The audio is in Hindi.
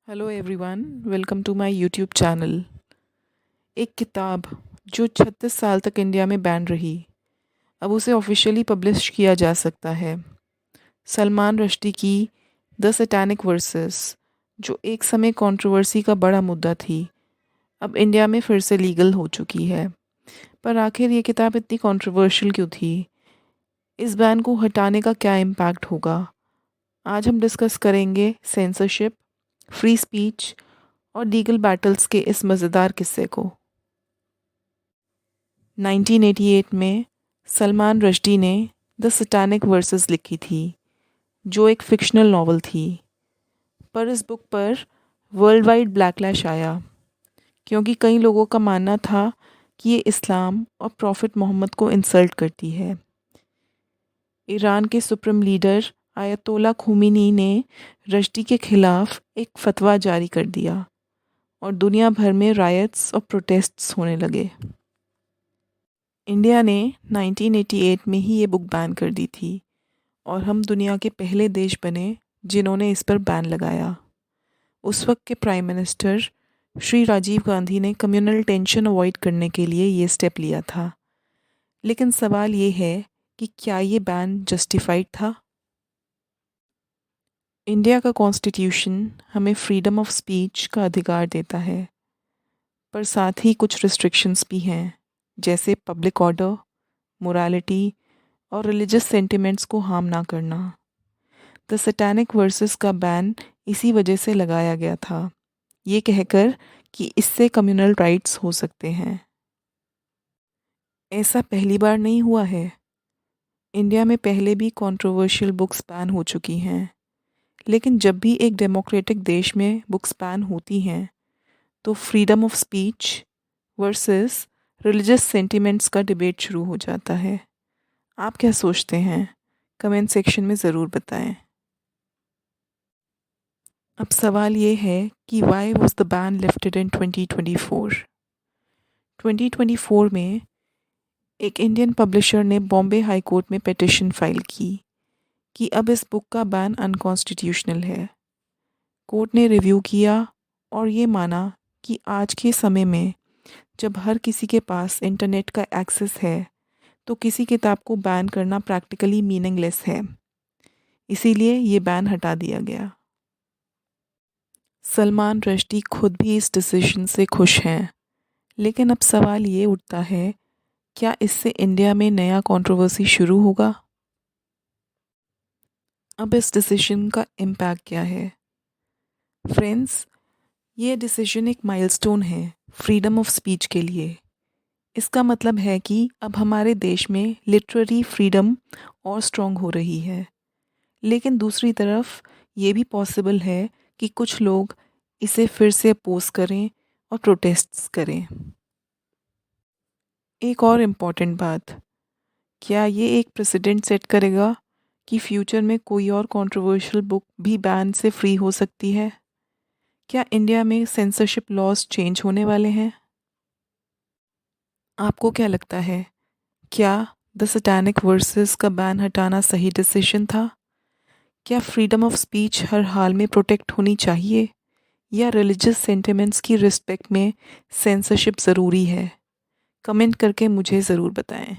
Hello everyone, welcome to my YouTube channel. एक किताब जो 36 साल तक इंडिया में बैन रही, अब उसे ऑफिशियली पब्लिश किया जा सकता है। सलमान रश्दी की द सैटेनिक वर्सेस, जो एक समय कंट्रोवर्सी का बड़ा मुद्दा थी, अब इंडिया में फिर से लीगल हो चुकी है। पर आखिर ये किताब इतनी कंट्रोवर्शियल क्यों थी? इस बैन को हटाने का क्या इम्पैक्ट होगा? आज हम डिस्कस करेंगे सेंसरशिप, फ्री स्पीच और लीगल बैटल्स के इस मज़ेदार किस्से को। 1988 में सलमान रश्दी ने द सैटेनिक वर्सेस लिखी थी, जो एक फ़िक्शनल नॉवल थी। पर इस बुक पर वर्ल्ड वाइड बैकलैश आया, क्योंकि कई लोगों का मानना था कि ये इस्लाम और प्रॉफिट मोहम्मद को इंसल्ट करती है। ईरान के सुप्रीम लीडर आयतोला खुमैनी ने रश्दी के खिलाफ एक फतवा जारी कर दिया और दुनिया भर में रायट्स और प्रोटेस्ट्स होने लगे। इंडिया ने 1988 में ही ये बुक बैन कर दी थी और हम दुनिया के पहले देश बने जिन्होंने इस पर बैन लगाया। उस वक्त के प्राइम मिनिस्टर श्री राजीव गांधी ने कम्युनल टेंशन अवॉइड करने के लिए ये स्टेप लिया था। लेकिन सवाल ये है कि क्या ये बैन जस्टिफाइड था? इंडिया का कॉन्स्टिट्यूशन हमें फ्रीडम ऑफ स्पीच का अधिकार देता है, पर साथ ही कुछ रिस्ट्रिक्शंस भी हैं, जैसे पब्लिक ऑर्डर, मोरालिटी और रिलीजियस सेंटिमेंट्स को हार्म ना करना। द सैटेनिक वर्सेस का बैन इसी वजह से लगाया गया था, ये कहकर कि इससे कम्युनल राइट्स हो सकते हैं। ऐसा पहली बार नहीं हुआ है। इंडिया में पहले भी कंट्रोवर्शियल बुक्स बैन हो चुकी हैं, लेकिन जब भी एक डेमोक्रेटिक देश में बुक्स बैन होती हैं तो freedom of speech versus religious sentiments का डिबेट शुरू हो जाता है। आप क्या सोचते हैं? कमेंट सेक्शन में ज़रूर बताएं। अब सवाल ये है कि why was the ban lifted in 2024? 2024 में एक इंडियन पब्लिशर ने बॉम्बे हाई कोर्ट में पिटिशन फाइल की कि अब इस बुक का बैन अनकॉन्स्टिट्यूशनल है। कोर्ट ने रिव्यू किया और ये माना कि आज के समय में जब हर किसी के पास इंटरनेट का एक्सेस है तो किसी किताब को बैन करना प्रैक्टिकली मीनिंगलेस है। इसीलिए ये बैन हटा दिया गया। सलमान रश्दी खुद भी इस डिसीजन से खुश हैं, लेकिन अब सवाल ये उठता है, क्या इससे इंडिया में नया कंट्रोवर्सी शुरू होगा? अब इस डिसीजन का इम्पैक्ट क्या है? फ्रेंड्स, ये डिसीजन एक माइलस्टोन है फ्रीडम ऑफ स्पीच के लिए। इसका मतलब है कि अब हमारे देश में लिटरेरी फ्रीडम और स्ट्रॉन्ग हो रही है। लेकिन दूसरी तरफ ये भी पॉसिबल है कि कुछ लोग इसे फिर से अपोज करें और प्रोटेस्ट्स करें। एक और इम्पॉर्टेंट बात, क्या ये एक प्रेसिडेंट सेट करेगा कि फ्यूचर में कोई और कंट्रोवर्शियल बुक भी बैन से फ्री हो सकती है? क्या इंडिया में सेंसरशिप लॉज चेंज होने वाले हैं? आपको क्या लगता है, क्या द सैटेनिक वर्सेस का बैन हटाना सही डिसीजन था? क्या फ्रीडम ऑफ स्पीच हर हाल में प्रोटेक्ट होनी चाहिए, या रिलीजियस सेंटिमेंट्स की रिस्पेक्ट में सेंसरशिप ज़रूरी है? कमेंट करके मुझे ज़रूर बताएं।